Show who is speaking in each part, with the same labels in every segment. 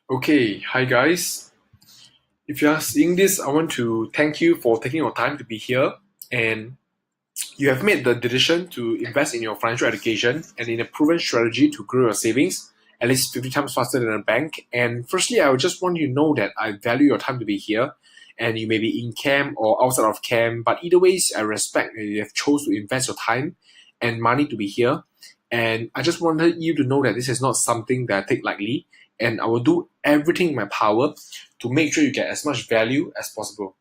Speaker 1: Okay, hi guys. If you are seeing this, I want to thank you for taking your time to be here. And you have made the decision to invest in your financial education and in a proven strategy to grow your savings at least 50 times faster than a bank. And firstly, I would just want you to know that I value your time to be here. And you may be in camp or outside of camp, but either ways, I respect that you have chose to invest your time and money to be here. And I just wanted you to know that this is not something that I take lightly, and I will do everything in my power to make sure you get as much value as possible.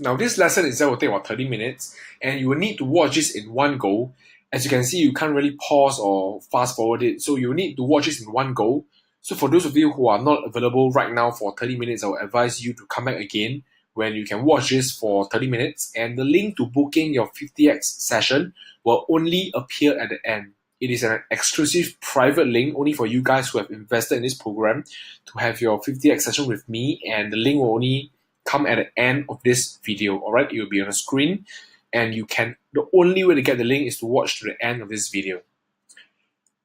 Speaker 1: Now, this lesson itself will take about 30 minutes, and you will need to watch this in one go. As you can see, you can't really pause or fast forward it, so you need to watch this in one go. So for those of you who are not available right now for 30 minutes, I will advise you to come back again when you can watch this for 30 minutes, and the link to booking your 50x session will only appear at the end. It is an exclusive private link only for you guys who have invested in this program to have your 50x session with me, and the link will only come at the end of this video. All right, it will be on the screen, and the only way to get the link is to watch to the end of this video.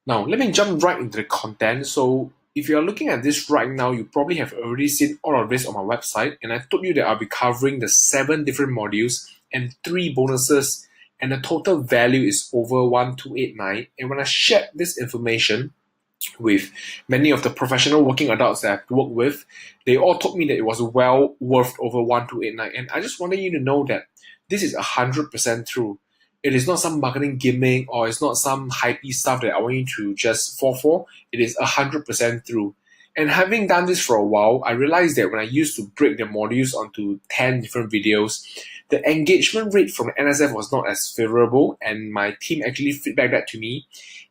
Speaker 1: Now, let me jump right into the content. So if you're looking at this right now, you probably have already seen all of this on my website, and I told you that I'll be covering the 7 different modules and 3 bonuses, and the total value is over 1289. And when I shared this information with many of the professional working adults that I've worked with, they all told me that it was well worth over 1289. And I just wanted you to know that this is 100% true. It is not some marketing gimmick, or it's not some hypey stuff that I want you to just fall for. It is 100% true. And having done this for a while, I realized that when I used to break the modules onto 10 different videos, the engagement rate from NSF was not as favorable, and my team actually feedback that to me.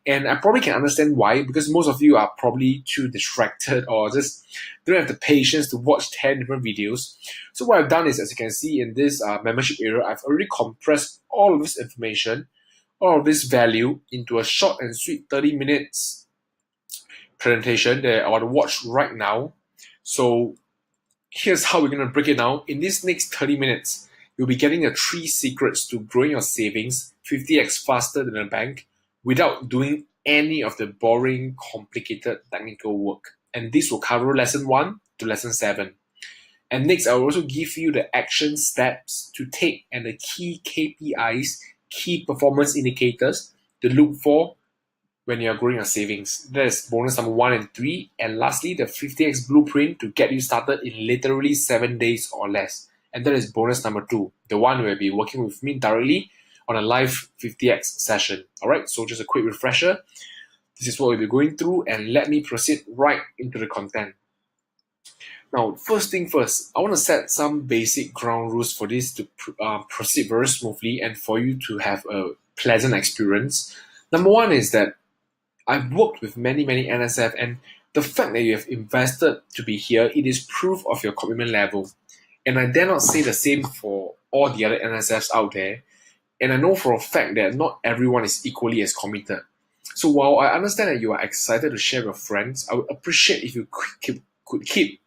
Speaker 1: And I probably can understand why, because most of you are probably too distracted or just don't have the patience to watch 10 different videos. So what I've done is, as you can see in this membership area, I've already compressed all of this information, all of this value into a short and sweet 30 minutes presentation that I want to watch right now. So here's how we're going to break it down. In this next 30 minutes, you'll be getting the 3 secrets to growing your savings 50x faster than a bank without doing any of the boring, complicated technical work. And this will cover lesson 1 to lesson 7. And next, I will also give you the action steps to take and the key KPIs, key performance indicators to look for when you are growing your savings. That is bonus number 1 and 3. And lastly, the 50x blueprint to get you started in literally 7 days or less. And that is bonus number 2, the one where you'll be working with me directly on a live 50x session. All right, so just a quick refresher. This is what we'll be going through, and let me proceed right into the content. Now, first thing first, I want to set some basic ground rules for this to proceed very smoothly and for you to have a pleasant experience. Number 1 is that I've worked with many NSF, and the fact that you have invested to be here, it is proof of your commitment level. And I dare not say the same for all the other NSFs out there. And I know for a fact that not everyone is equally as committed. So while I understand that you are excited to share with friends, I would appreciate if you could keep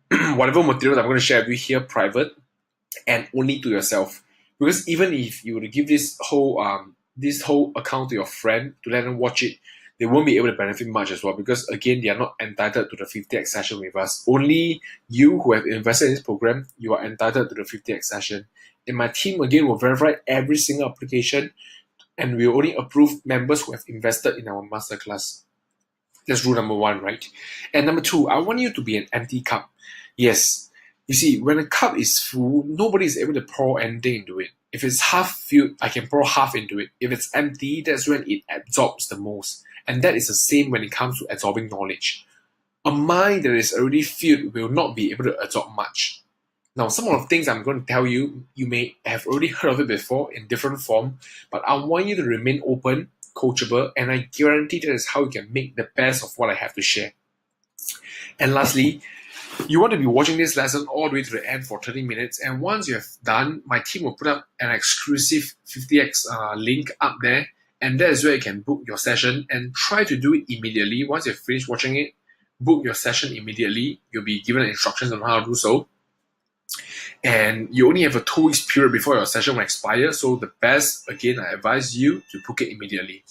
Speaker 1: whatever materials I'm going to share with you here private and only to yourself. Because even if you were to give this whole account to your friend to let them watch it, they won't be able to benefit much as well, because again, they are not entitled to the 50x session with us. Only you who have invested in this program, you are entitled to the 50x session. And my team again will verify every single application, and we will only approve members who have invested in our masterclass. That's rule number 1, right? And number 2, I want you to be an empty cup. Yes, you see, when a cup is full, nobody is able to pour anything into it. If it's half filled, I can pour half into it. If it's empty, that's when it absorbs the most. And that is the same when it comes to absorbing knowledge. A mind that is already filled will not be able to absorb much. Now, some of the things I'm going to tell you, you may have already heard of it before in different form, but I want you to remain open, coachable, and I guarantee that is how you can make the best of what I have to share. And lastly, you want to be watching this lesson all the way to the end for 30 minutes, and once you have done, my team will put up an exclusive 50x link up there, and that is where you can book your session, and try to do it immediately. Once you've finished watching it, book your session immediately. You'll be given instructions on how to do so. And you only have a 2 weeks period before your session will expire, so the best, again, I advise you to book it immediately.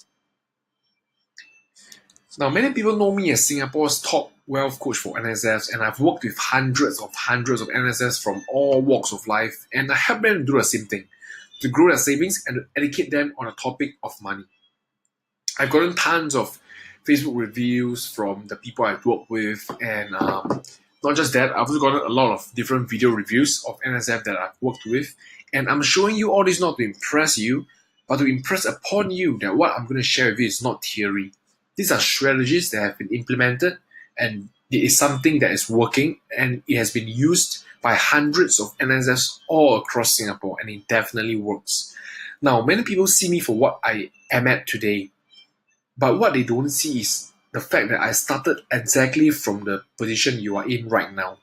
Speaker 1: Now, many people know me as Singapore's top wealth coach for NSFs, and I've worked with hundreds of NSFs from all walks of life, and I help them do the same thing, to grow their savings and to educate them on a topic of money. I've gotten tons of Facebook reviews from the people I've worked with, and not just that, I've also gotten a lot of different video reviews of NSF that I've worked with, and I'm showing you all this not to impress you, but to impress upon you that what I'm going to share with you is not theory. These are strategies that have been implemented, and it is something that is working, and it has been used by hundreds of NSFs all across Singapore, and it definitely works. Now, many people see me for what I am at today, but what they don't see is the fact that I started exactly from the position you are in right now.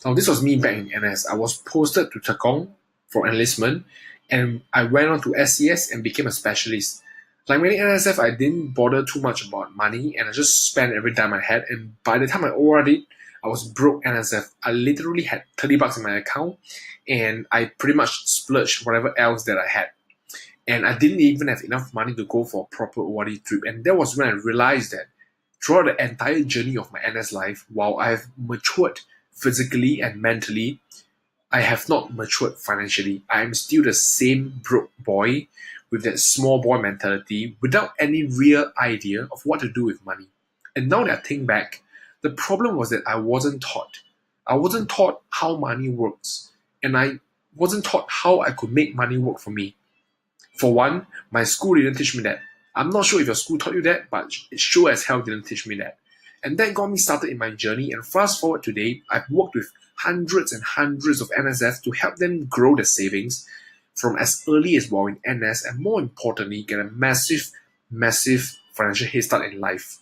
Speaker 1: Now, this was me back in NS. I was posted to Tekong for enlistment, and I went on to SCS and became a specialist. Like many NSF, I didn't bother too much about money, and I just spent every dime I had. And by the time I OR'd, I was broke NSF. I literally had $30 in my account, and I pretty much splurged whatever else that I had. And I didn't even have enough money to go for a proper ORD trip. And that was when I realized that throughout the entire journey of my NS life, while I have matured physically and mentally, I have not matured financially. I am still the same broke boy with that small boy mentality without any real idea of what to do with money. And now that I think back, the problem was that I wasn't taught. I wasn't taught how money works, and I wasn't taught how I could make money work for me. For one, my school didn't teach me that. I'm not sure if your school taught you that, but it sure as hell didn't teach me that. And that got me started in my journey, and fast forward today, I've worked with hundreds and hundreds of NSFs to help them grow their savings from as early as while in NS, and more importantly, get a massive financial head start in life.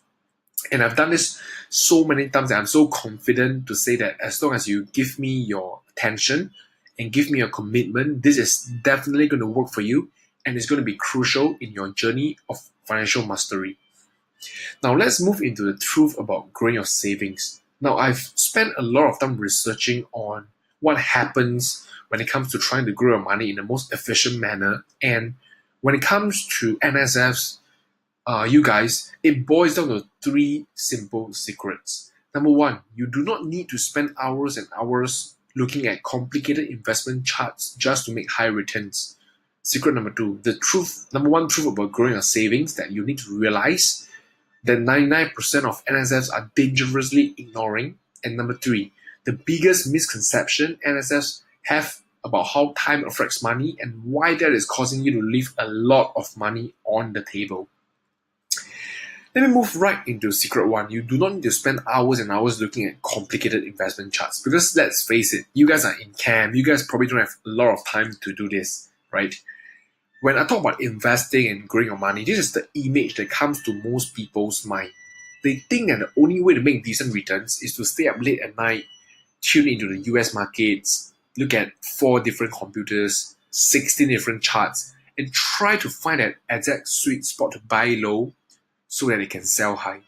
Speaker 1: And I've done this so many times that I'm so confident to say that as long as you give me your attention and give me a commitment, this is definitely going to work for you, and it's going to be crucial in your journey of financial mastery. Now let's move into the truth about growing your savings. Now, I've spent a lot of time researching on what happens when it comes to trying to grow your money in the most efficient manner. And when it comes to NSFs, you guys, it boils down to 3 simple secrets. Number 1, you do not need to spend hours and hours looking at complicated investment charts just to make high returns. Secret number 2, number 1 truth about growing your savings that you need to realize that 99% of NSFs are dangerously ignoring. And number 3, the biggest misconception NSFs have about how time affects money and why that is causing you to leave a lot of money on the table. Let me move right into secret 1. You do not need to spend hours and hours looking at complicated investment charts, because let's face it, you guys are in camp, you guys probably don't have a lot of time to do this, right? When I talk about investing and growing your money, this is the image that comes to most people's mind. They think that the only way to make decent returns is to stay up late at night, tune into the US markets, look at 4 different computers, 16 different charts, and try to find that exact sweet spot to buy low so that they can sell high.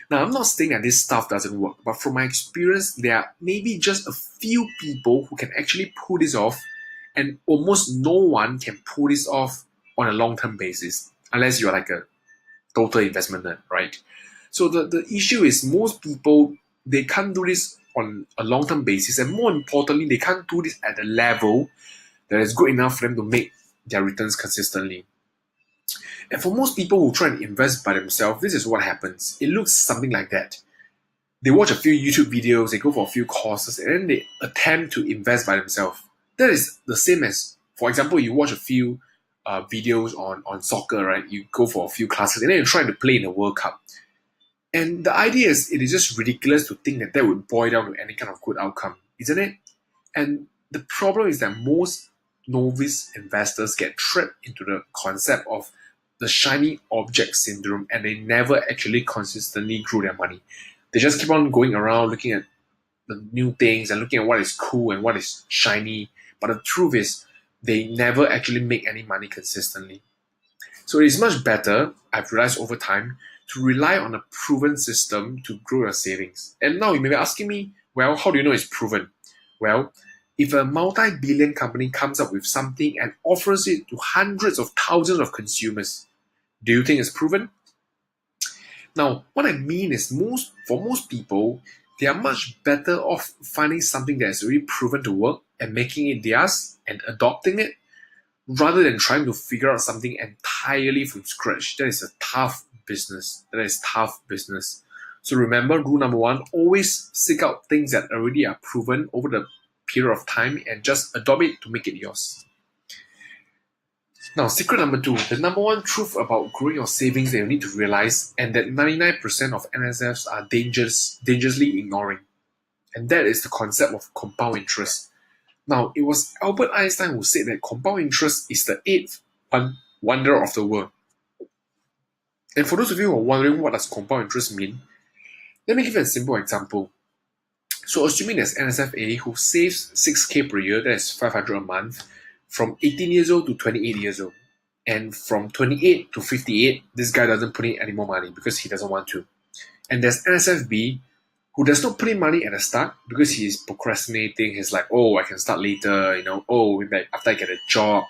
Speaker 1: Now, I'm not saying that this stuff doesn't work, but from my experience, there are maybe just a few people who can actually pull this off, and almost no one can pull this off on a long-term basis, unless you're like a total investment nerd, right? So the issue is most people, they can't do this on a long-term basis, and more importantly, they can't do this at a level that is good enough for them to make their returns consistently. And for most people who try and invest by themselves, this is what happens. It looks something like that. They watch a few YouTube videos, they go for a few courses, and then they attempt to invest by themselves. That is the same as, for example, you watch a few videos on soccer, right? You go for a few classes, and then you're trying to play in the World Cup. And the idea is, it is just ridiculous to think that that would boil down to any kind of good outcome, isn't it? And the problem is that most novice investors get trapped into the concept of the shiny object syndrome, and they never actually consistently grew their money. They just keep on going around looking at the new things and looking at what is cool and what is shiny. But the truth is, they never actually make any money consistently. So it is much better, I've realized over time, to rely on a proven system to grow your savings. And now you may be asking me, well, how do you know it's proven? Well, if a multi-billion company comes up with something and offers it to hundreds of thousands of consumers, do you think it's proven? Now, what I mean is for most people, they are much better off finding something that is already proven to work and making it theirs and adopting it rather than trying to figure out something entirely from scratch. That is a tough business. That is tough business. So remember, rule number one, always seek out things that already are proven over the period of time and just adopt it to make it yours. Now, secret number two, the number one truth about growing your savings that you need to realize, and that 99% of NSFs are dangerously ignoring. And that is the concept of compound interest. Now, it was Albert Einstein who said that compound interest is the eighth wonder of the world. And for those of you who are wondering what does compound interest mean, let me give you a simple example. So assuming there's NSFA who saves 6K per year, that is 500 a month, from 18 years old to 28 years old. And from 28 to 58, this guy doesn't put in any more money because he doesn't want to. And there's NSFB who does not put in money at the start because he is procrastinating. He's like, oh, I can start later, oh, maybe after I get a job,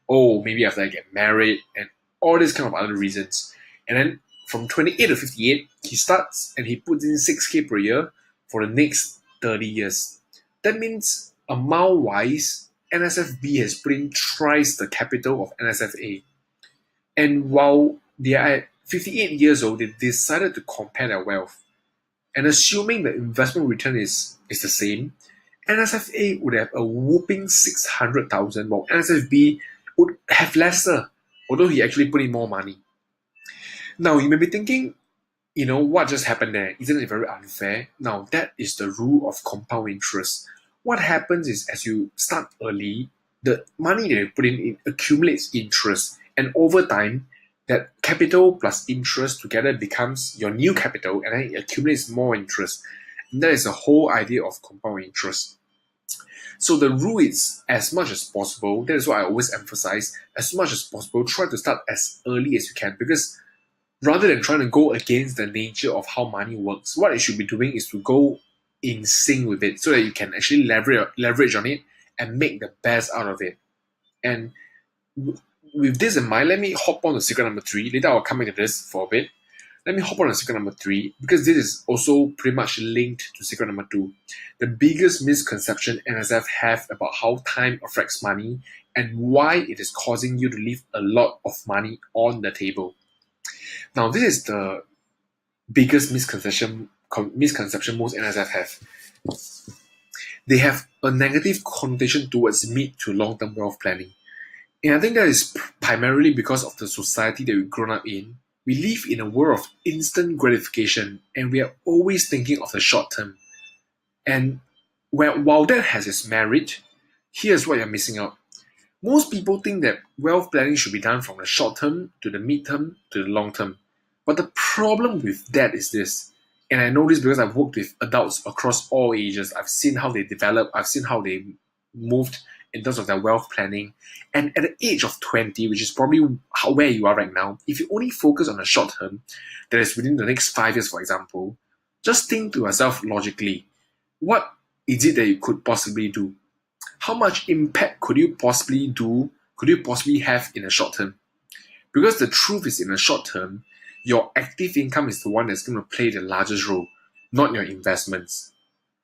Speaker 1: oh, maybe after I get married, and all these kind of other reasons. And then from 28 to 58, he starts and he puts in 6K per year for the next 30 years. That means amount-wise, NSFB has put in thrice the capital of NSFA. And while they are at 58 years old, they decided to compare their wealth. And assuming the investment return is the same, NSFA would have a whooping 600,000, while NSFB would have lesser, although he actually put in more money. Now, you may be thinking, what just happened there? Isn't it very unfair? Now, that is the rule of compound interest. What happens is as you start early, the money that you put in it accumulates interest. And over time, that capital plus interest together becomes your new capital, and then it accumulates more interest. And that is the whole idea of compound interest. So the rule is, as much as possible, that is what I always emphasize, as much as possible, try to start as early as you can, because rather than trying to go against the nature of how money works, what you should be doing is to go in sync with it so that you can actually leverage on it and make the best out of it. And with this in mind, let me hop on to secret number three. Later I'll come into this for a bit. Let me hop on to secret number three because this is also pretty much linked to secret number two. The biggest misconception NSF have about how time affects money and why it is causing you to leave a lot of money on the table. Now, this is the biggest misconception most NSF have. They have a negative connotation towards mid to long-term wealth planning. And I think that is primarily because of the society that we've grown up in. We live in a world of instant gratification and we are always thinking of the short term. And while that has its merit, here's what you're missing out. Most people think that wealth planning should be done from the short term to the mid term to the long term. But the problem with that is this, and I know this because I've worked with adults across all ages. I've seen how they develop, I've seen how they moved in terms of their wealth planning. And at the age of 20, which is probably where you are right now, if you only focus on the short term, that is within the next 5 years, for example, just think to yourself logically, what is it that you could possibly do? How much impact could you possibly have in the short term? Because the truth is, in the short term, your active income is the one that's going to play the largest role, not your investments.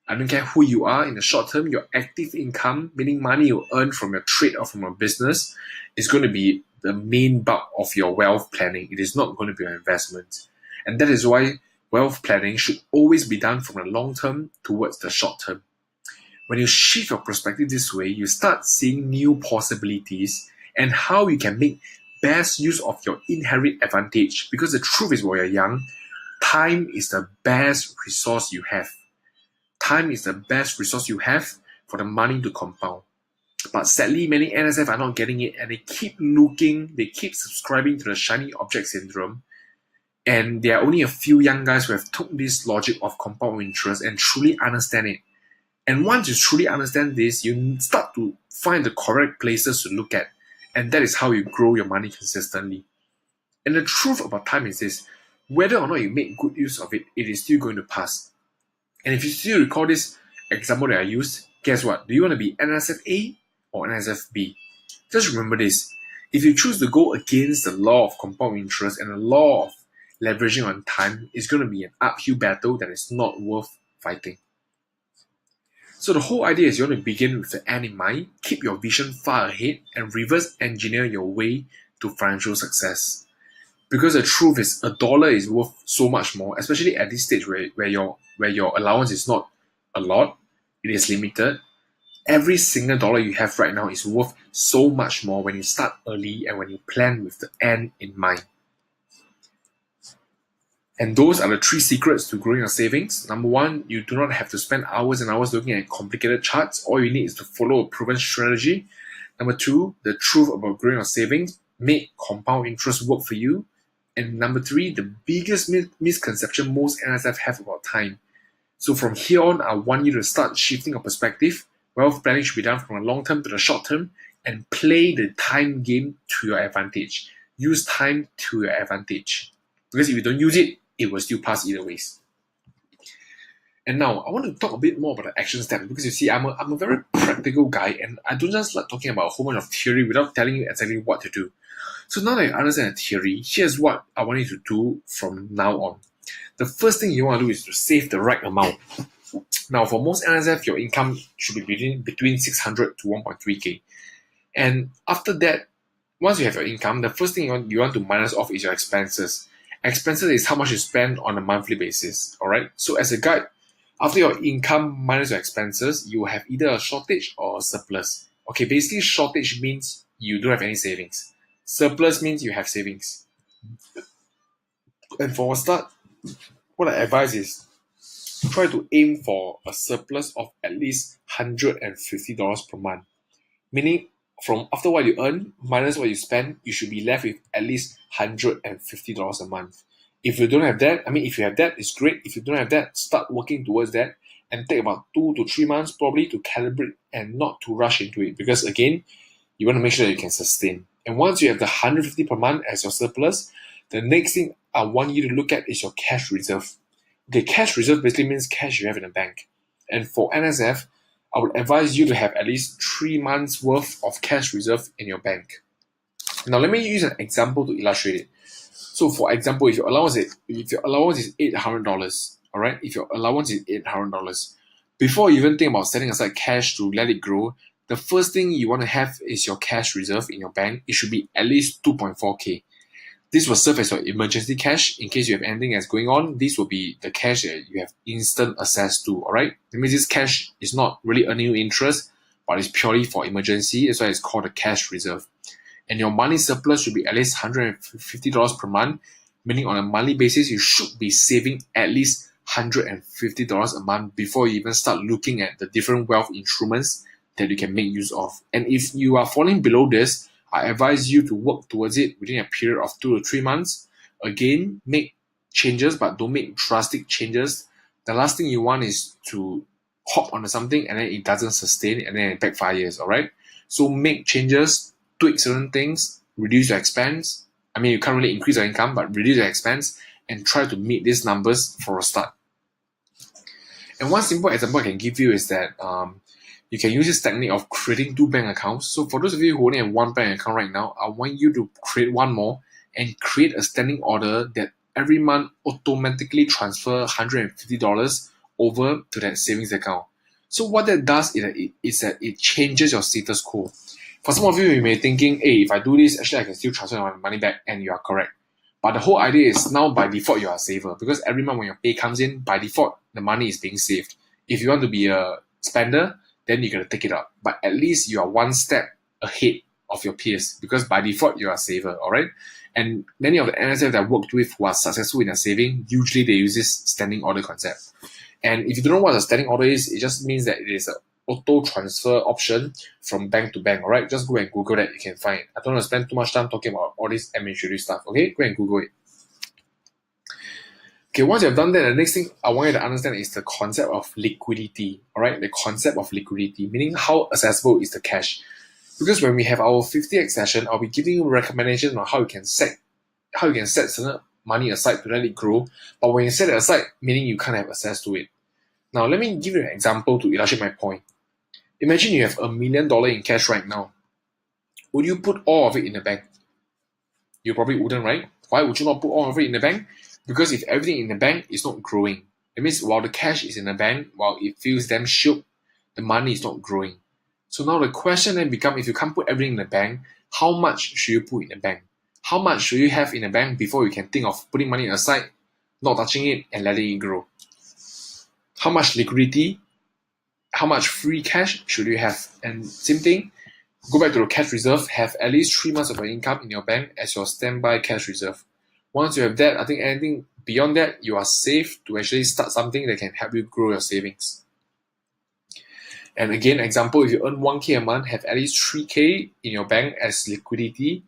Speaker 1: I don't care who you are, in the short term, your active income, meaning money you earn from your trade or from your business, is going to be the main bulk of your wealth planning. It is not going to be your investment. And that is why wealth planning should always be done from the long term towards the short term. When you shift your perspective this way, you start seeing new possibilities and how you can make best use of your inherent advantage. Because the truth is, while you're young, time is the best resource you have. Time is the best resource you have for the money to compound. But sadly, many NSF are not getting it, and they keep subscribing to the shiny object syndrome. And there are only a few young guys who have took this logic of compound interest and truly understand it. And once you truly understand this, you start to find the correct places to look at. And that is how you grow your money consistently. And the truth about time is this: whether or not you make good use of it, it is still going to pass. And if you still recall this example that I used, guess what? Do you want to be NSFA or NSFB? Just remember this: if you choose to go against the law of compound interest and the law of leveraging on time is going to be an uphill battle that is not worth fighting. So the whole idea is you want to begin with the end in mind, keep your vision far ahead, and reverse engineer your way to financial success. Because the truth is, a dollar is worth so much more, especially at this stage where your allowance is not a lot, it is limited. Every single dollar you have right now is worth so much more when you start early and when you plan with the end in mind. And those are the 3 secrets to growing your savings. Number 1, you do not have to spend hours and hours looking at complicated charts. All you need is to follow a proven strategy. Number 2, the truth about growing your savings, make compound interest work for you. And number 3, the biggest misconception most NSF have about time. So from here on, I want you to start shifting your perspective. Wealth planning should be done from the long term to the short term, and play the time game to your advantage. Use time to your advantage. Because if you don't use it, it will still pass either ways. And now, I want to talk a bit more about the action step, because you see, I'm a very practical guy, and I don't just like talking about a whole bunch of theory without telling you exactly what to do. So now that you understand the theory, here's what I want you to do from now on. The first thing you want to do is to save the right amount. Now, for most NSF, your income should be between 600 to 1.3K. And after that, once you have your income, the first thing you want to minus off is your expenses. Expenses is how much you spend on a monthly basis. Alright? So as a guide, after your income minus your expenses, you have either a shortage or a surplus. Okay, basically shortage means you don't have any savings. Surplus means you have savings. And for a start, what I advise is try to aim for a surplus of at least $150 per month. Meaning, from after what you earn minus what you spend, you should be left with at least $150 a month. If you don't have that, if you have that, it's great. If you don't have that, start working towards that and take about 2 to 3 months probably to calibrate and not to rush into it. Because again, you want to make sure that you can sustain. And once you have the 150 per month as your surplus, the next thing I want you to look at is your cash reserve. Okay, cash reserve basically means cash you have in the bank. And for NSF, I would advise you to have at least 3 months worth of cash reserve in your bank. Now let me use an example to illustrate it. So for example, if your allowance is $800, all right, if your allowance is $800, before you even think about setting aside cash to let it grow, the first thing you want to have is your cash reserve in your bank. It should be at least 2.4K. This will serve as your emergency cash in case you have anything that's going on. This will be the cash that you have instant access to, all right? That means this cash is not really earning you interest, but it's purely for emergency. That's why it's called a cash reserve. And your money surplus should be at least $150 per month, meaning on a monthly basis, you should be saving at least $150 a month before you even start looking at the different wealth instruments that you can make use of. And if you are falling below this, I advise you to work towards it within a period of 2 to 3 months. Again, make changes, but don't make drastic changes. The last thing you want is to hop onto something and then it doesn't sustain and then it backfires, all right? So make changes, tweak certain things, reduce your expense. You can't really increase your income, but reduce your expense and try to meet these numbers for a start. And one simple example I can give you is that you can use this technique of creating 2 bank accounts. So for those of you who only have 1 bank account right now, I want you to create 1 more and create a standing order that every month automatically transfer $150 over to that savings account. So what that does is that it changes your status quo. For some of you, you may be thinking, hey, if I do this, actually I can still transfer my money back, and you are correct. But the whole idea is now by default you are a saver, because every month when your pay comes in, by default the money is being saved. If you want to be a spender, then you're gonna take it out. But at least you are 1 step ahead of your peers, because by default you're a saver, all right? And many of the NSF that I worked with who are successful in their saving, usually they use this standing order concept. And if you don't know what a standing order is, it just means that it is an auto transfer option from bank to bank, all right? Just go and Google that, you can find it. I don't want to spend too much time talking about all this administrative stuff, okay? Go and Google it. Okay, once you have done that, the next thing I want you to understand is the concept of liquidity, all right? The concept of liquidity, meaning how accessible is the cash. Because when we have our 50x session, I'll be giving you recommendations on how you can set certain money aside to let it grow. But when you set it aside, meaning you can't have access to it. Now, let me give you an example to illustrate my point. Imagine you have $1 million in cash right now. Would you put all of it in the bank? You probably wouldn't, right? Why would you not put all of it in the bank? Because if everything in the bank is not growing, it means while the cash is in the bank, while it feels damn shook, the money is not growing. So now the question then becomes, if you can't put everything in the bank, how much should you put in the bank? How much should you have in the bank before you can think of putting money aside, not touching it, and letting it grow? How much liquidity, how much free cash should you have? And same thing, go back to the cash reserve, have at least 3 months of your income in your bank as your standby cash reserve. Once you have that, I think anything beyond that, you are safe to actually start something that can help you grow your savings. And again, example, if you earn 1K a month, have at least 3K in your bank as liquidity.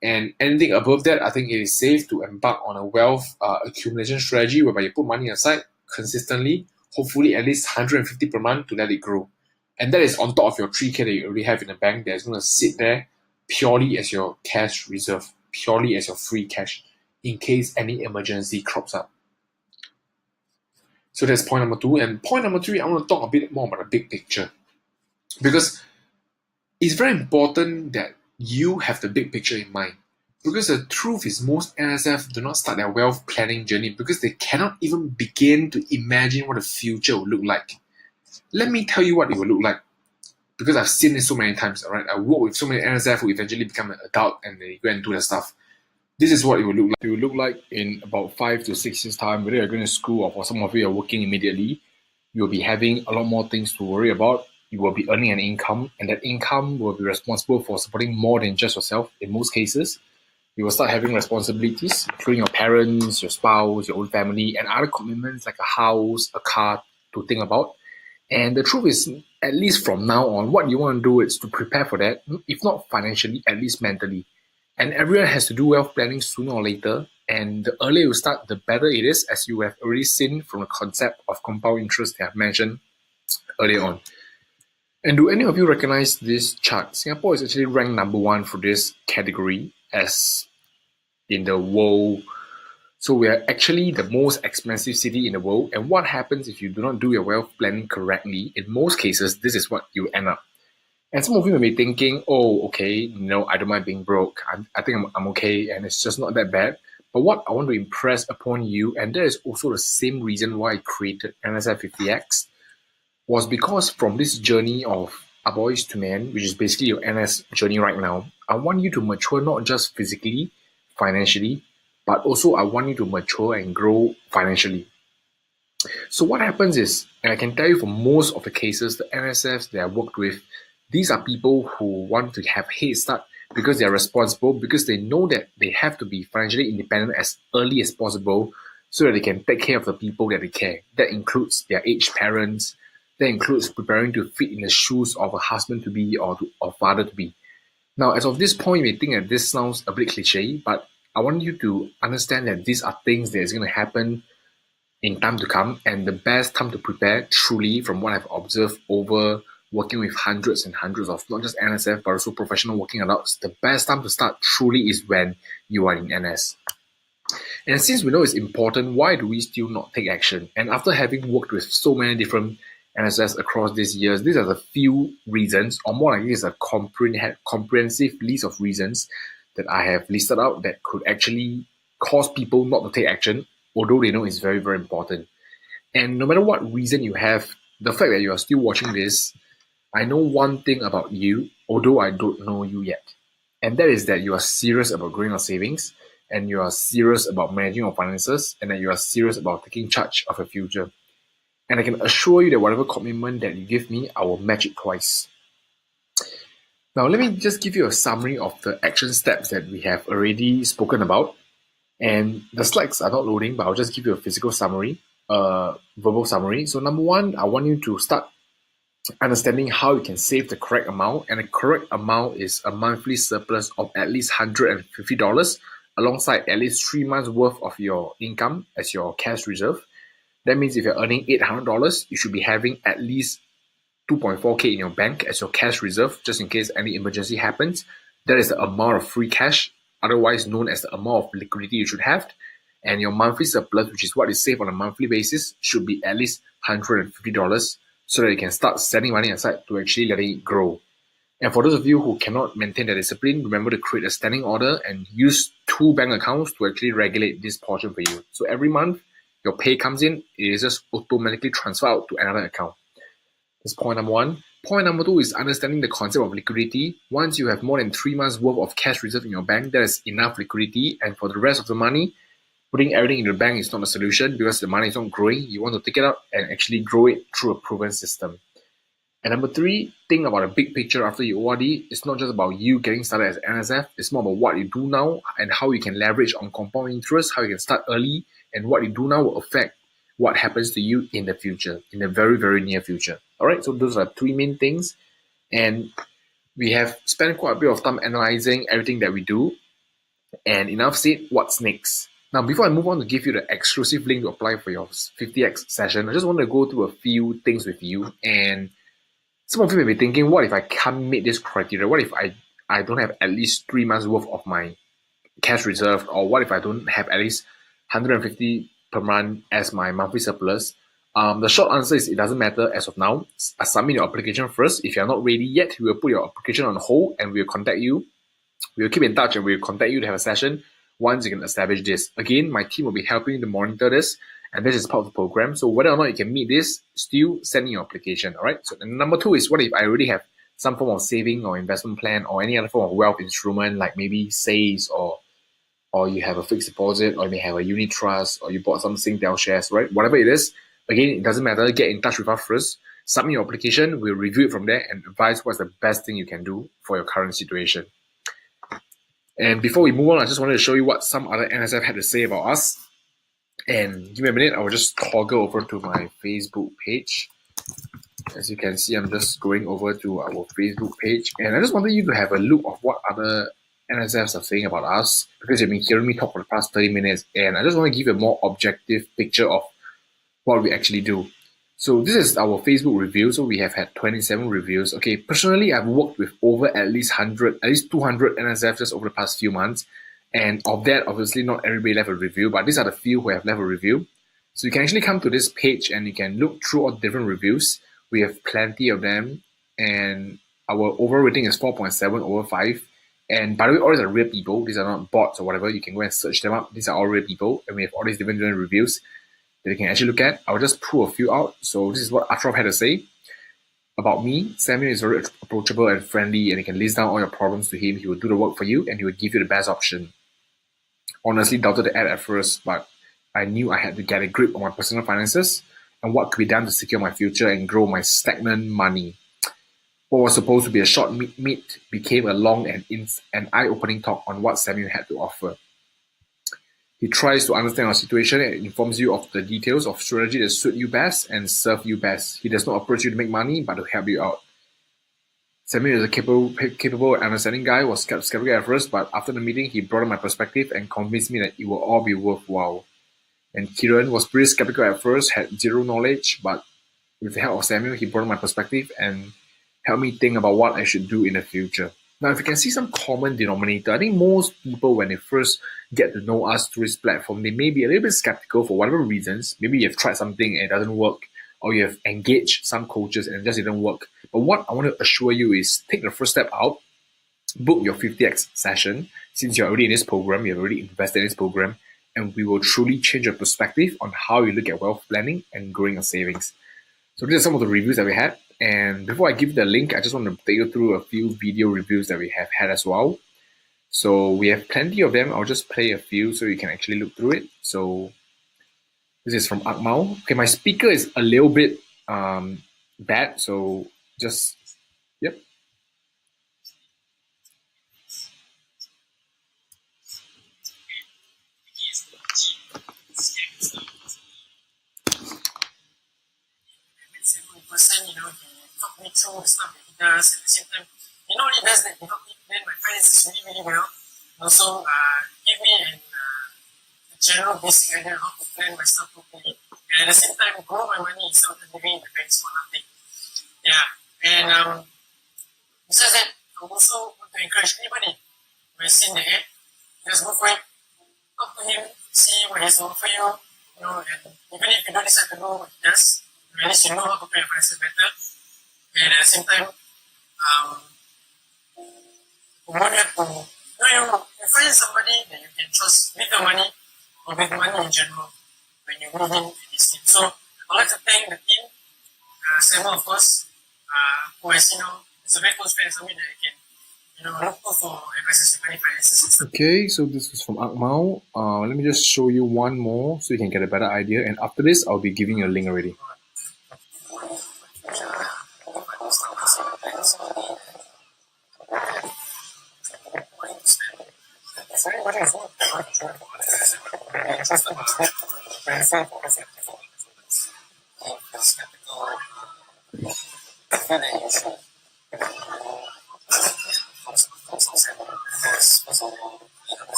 Speaker 1: And anything above that, I think it is safe to embark on a wealth accumulation strategy whereby you put money aside consistently, hopefully at least 150 per month to let it grow. And that is on top of your 3K that you already have in the bank that's going to sit there purely as your cash reserve, purely as your free cash in case any emergency crops up. So that's point number 2. And point number 3, I want to talk a bit more about the big picture. Because it's very important that you have the big picture in mind. Because the truth is most NSF do not start their wealth planning journey because they cannot even begin to imagine what the future will look like. Let me tell you what it will look like. Because I've seen it so many times, alright? I work with so many NSF who eventually become an adult and they go and do their stuff. This is what it will look like. It will look like in about 5 to 6 years' time, whether you're going to school or for some of you are working immediately, you'll be having a lot more things to worry about. You will be earning an income, and that income will be responsible for supporting more than just yourself in most cases. You will start having responsibilities, including your parents, your spouse, your own family, and other commitments like a house, a car to think about. And the truth is, at least from now on, what you want to do is to prepare for that, if not financially, at least mentally. And everyone has to do wealth planning sooner or later. And the earlier you start, the better it is, as you have already seen from the concept of compound interest that I've mentioned earlier on. And do any of you recognize this chart? Singapore is actually ranked number 1 for this category as in the world. So we are actually the most expensive city in the world. And what happens if you do not do your wealth planning correctly? In most cases, this is what you end up. And some of you may be thinking, oh, okay, I don't mind being broke. I think I'm okay and it's just not that bad. But what I want to impress upon you, and that is also the same reason why I created NSF 50X, was because from this journey of A Boys to Men, which is basically your NS journey right now, I want you to mature not just physically, financially, but also I want you to mature and grow financially. So what happens is, and I can tell you for most of the cases, the NSFs that I worked with, these are people who want to have head start because they are responsible, because they know that they have to be financially independent as early as possible so that they can take care of the people that they care. That includes their aged parents. That includes preparing to fit in the shoes of a husband-to-be or father-to-be. Now, as of this point, you may think that this sounds a bit cliche, but I want you to understand that these are things that is going to happen in time to come, and the best time to prepare, truly, from what I've observed over working with hundreds and hundreds of not just NSF but also professional working adults, the best time to start truly is when you are in NS. And since we know it's important, why do we still not take action? And after having worked with so many different NSFs across these years, these are the few reasons, or more like it's a comprehensive list of reasons that I have listed out that could actually cause people not to take action, although they know it's very, very important. And no matter what reason you have, the fact that you are still watching this, I know one thing about you, although I don't know you yet. And that is that you are serious about growing your savings, and you are serious about managing your finances, and that you are serious about taking charge of your future. And I can assure you that whatever commitment that you give me, I will match it twice. Now, let me just give you a summary of the action steps that we have already spoken about. And the slides are not loading, but I'll just give you a physical summary, verbal summary. So number 1, I want you to start understanding how you can save the correct amount. And the correct amount is a monthly surplus of at least $150 alongside at least 3 months worth of your income as your cash reserve. That means if you're earning $800, you should be having at least 2.4K in your bank as your cash reserve, just in case any emergency happens. That is the amount of free cash, otherwise known as the amount of liquidity you should have. And your monthly surplus, which is what is saved on a monthly basis, should be at least $150 so that you can start setting money aside to actually letting it grow. And for those of you who cannot maintain their discipline, remember to create a standing order and use 2 bank accounts to actually regulate this portion for you. So every month your pay comes in, it is just automatically transferred out to another account. That's point number 1. Point number 2 is understanding the concept of liquidity. Once you have more than 3 months worth of cash reserve in your bank, that is enough liquidity. And for the rest of the money, putting everything in the bank is not a solution because the money is not growing. You want to take it out and actually grow it through a proven system. And number 3, think about a big picture after you ORD. It's not just about you getting started as NSF. It's more about what you do now and how you can leverage on compound interest, how you can start early, and what you do now will affect what happens to you in the future, in the very, very near future. All right, so those are 3 main things. And we have spent quite a bit of time analyzing everything that we do. And enough said, what's next? Now, before I move on to give you the exclusive link to apply for your 50x session, I just want to go through a few things with you. And some of you may be thinking, what if I can't meet this criteria? What if I don't have at least 3 months worth of my cash reserve? Or what if I don't have at least 150 per month as my monthly surplus? The short answer is it doesn't matter as of now. Submit your application first. If you're not ready yet, we will put your application on hold and we'll contact you. We'll keep in touch and we'll contact you to have a session once you can establish this. Again, my team will be helping to monitor this, and this is part of the program. So whether or not you can meet this, still send in your application. All right. So number 2 is, what if I already have some form of saving or investment plan or any other form of wealth instrument, like maybe SAYS or you have a fixed deposit, or you may have a unit trust, or you bought some Singtel shares, right? Whatever it is, again, it doesn't matter. Get in touch with us first. Submit your application. We'll review it from there and advise what's the best thing you can do for your current situation. And before we move on, I just wanted to show you what some other NSF had to say about us. And give me a minute, I will just toggle over to my Facebook page. As you can see, I'm just going over to our Facebook page. And I just wanted you to have a look of what other NSFs are saying about us, because you've been hearing me talk for the past 30 minutes. And I just want to give you a more objective picture of what we actually do. So this is our Facebook review. So we have had 27 reviews. Okay, personally, I've worked with over at least 200 NSFs just over the past few months. And of that, obviously not everybody left a review, but these are the few who have left a review. So you can actually come to this page and you can look through all different reviews. We have plenty of them. And our overall rating is 4.7 over 5. And by the way, all these are real people. These are not bots or whatever. You can go and search them up. These are all real people. And we have all these different reviews that you can actually look at. I'll just pull a few out. So this is what Ashraf had to say about me. Samuel is very approachable and friendly, and you can list down all your problems to him. He will do the work for you, and he will give you the best option. Honestly, doubted the ad at first, but I knew I had to get a grip on my personal finances and what could be done to secure my future and grow my stagnant money. What was supposed to be a short meet became a long and eye-opening talk on what Samuel had to offer. He tries to understand our situation and informs you of the details of strategy that suit you best and serve you best. He does not approach you to make money, but to help you out. Samuel is a capable and understanding guy. Was skeptical at first, but after the meeting, he broadened my perspective and convinced me that it will all be worthwhile. And Kiran was pretty skeptical at first, had zero knowledge, but with the help of Samuel, he broadened my perspective and helped me think about what I should do in the future. Now, if you can see some common denominator, I think most people, when they first get to know us through this platform, they may be a little bit skeptical for whatever reasons. Maybe you've tried something and it doesn't work, or you have engaged some coaches and it just didn't work. But what I want to assure you is take the first step out, book your 50x session. Since you're already in this program, you've already invested in this program, and we will truly change your perspective on how you look at wealth planning and growing your savings. So these are some of the reviews that we had. And before I give the link, I just want to take you through a few video reviews that we have had as well. So we have plenty of them. I'll just play a few so you can actually look through it. So this is from Akmal. Okay, my speaker is a little bit bad, so just, yep.
Speaker 2: Person, he helped me through the stuff that he does. At the same time, he not only does that, he helped me plan my finances really, really well. Also, give me a general basic idea how to plan my stuff properly. And at the same time, grow my money instead of living in the banks for nothing. Yeah. And besides that, I also want to encourage anybody who has seen the ad, just go for it. Talk to him, see what he has to offer you. And even if you don't decide to know what he does, at least you know how to plan your finances better. And at the same time, You won't have to, you find somebody that you can trust with the money or with money in general when you move in with this team. So I'd like to thank the team, Samuel, of course, who has, is a very close friend, somebody that I can, look for advices regarding finances.
Speaker 1: Okay, so this is from Akmal. Let me just show you one more so you can get a better idea. And after this, I'll be giving you a link already.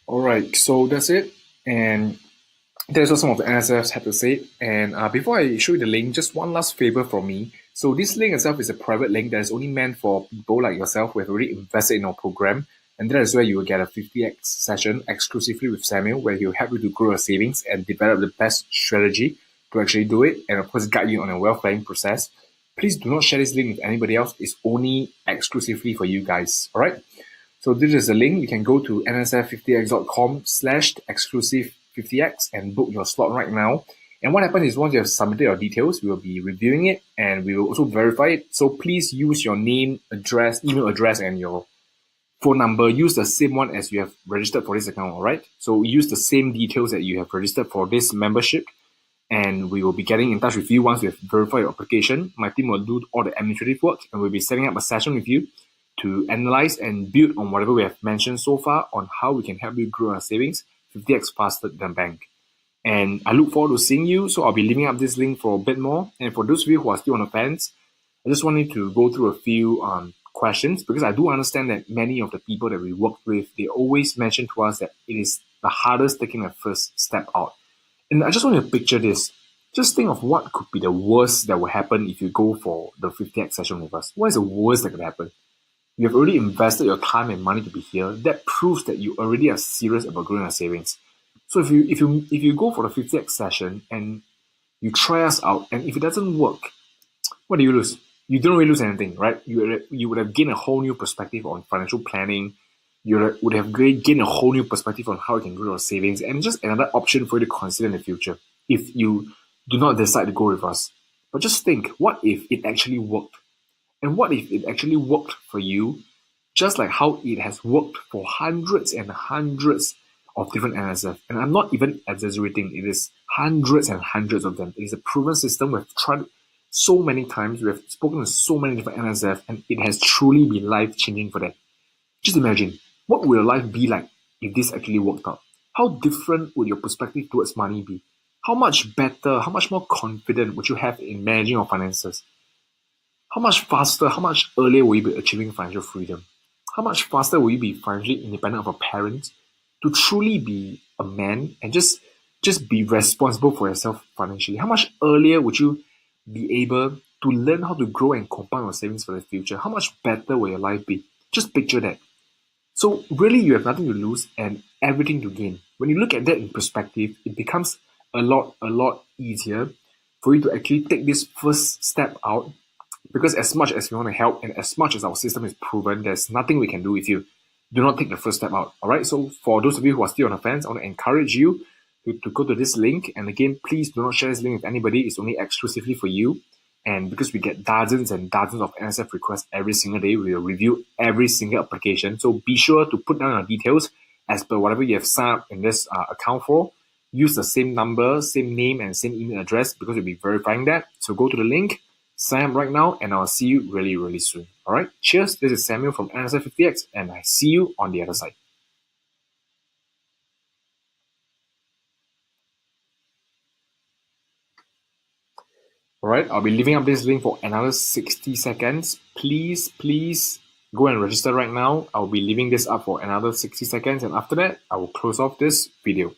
Speaker 1: Alright, so that's it. And that's what some of the NSFs had to say. And before I show you the link, just one last favor from me. So this link itself is a private link that is only meant for people like yourself who have already invested in our program. And that is where you will get a 50x session exclusively with Samuel, where he'll help you to grow your savings and develop the best strategy to actually do it, and of course guide you on a wealth planning process. Please do not share this link with anybody else. It's only exclusively for you guys. All right. So this is a link. You can go to nsf50x.com/exclusive50x and book your slot right now. And what happens is once you have submitted your details, we will be reviewing it and we will also verify it. So please use your name, address, email address, and your phone number. Use the same one as you have registered for this account, all right? So use the same details that you have registered for this membership, and we will be getting in touch with you once we have verified your application. My team will do all the administrative work, and we'll be setting up a session with you to analyze and build on whatever we have mentioned so far on how we can help you grow your savings 50x faster than bank. And I look forward to seeing you. So I'll be leaving up this link for a bit more. And for those of you who are still on the fence, I just wanted to go through a few questions, because I do understand that many of the people that we work with, they always mention to us that it is the hardest taking the first step out. And I just want to picture this. Just think of what could be the worst that will happen if you go for the 50x session with us. What is the worst that could happen? You have already invested your time and money to be here. That proves that you already are serious about growing your savings. So if you go for the 50x session and you try us out, and if it doesn't work, what do you lose? You don't really lose anything, right? You would have gained a whole new perspective on financial planning. You would have gained a whole new perspective on how you can grow your savings, and just another option for you to consider in the future if you do not decide to go with us. But just think, what if it actually worked? And what if it actually worked for you, just like how it has worked for hundreds and hundreds of different NSF? And I'm not even exaggerating. It is hundreds and hundreds of them. It is a proven system. We've tried so many times. We have spoken to so many different NSF, and it has truly been life-changing for them. Just imagine, what would your life be like if this actually worked out? How different would your perspective towards money be? How much better, how much more confident would you have in managing your finances? How much faster, how much earlier will you be achieving financial freedom? How much faster will you be financially independent of a parent to truly be a man and just be responsible for yourself financially? How much earlier would you be able to learn how to grow and compound your savings for the future? How much better will your life be? Just picture that. So really, you have nothing to lose and everything to gain. When you look at that in perspective, it becomes a lot easier for you to actually take this first step out. Because as much as we want to help and as much as our system is proven, there's nothing we can do if you do not take the first step out. All right. So for those of you who are still on the fence, I want to encourage you to go to this link. And again, please do not share this link with anybody. It's only exclusively for you. And because we get dozens and dozens of NSF requests every single day, we will review every single application. So be sure to put down your details as per whatever you have signed up in this account for. Use the same number, same name, and same email address because we'll be verifying that. So go to the link, sign up right now, and I'll see you really soon. All right. Cheers. This is Samuel from NSF50X, and I see you on the other side. All right. I'll be leaving up this link for another 60 seconds. Please go and register right now. I'll be leaving this up for another 60 seconds, and after that, I will close off this video.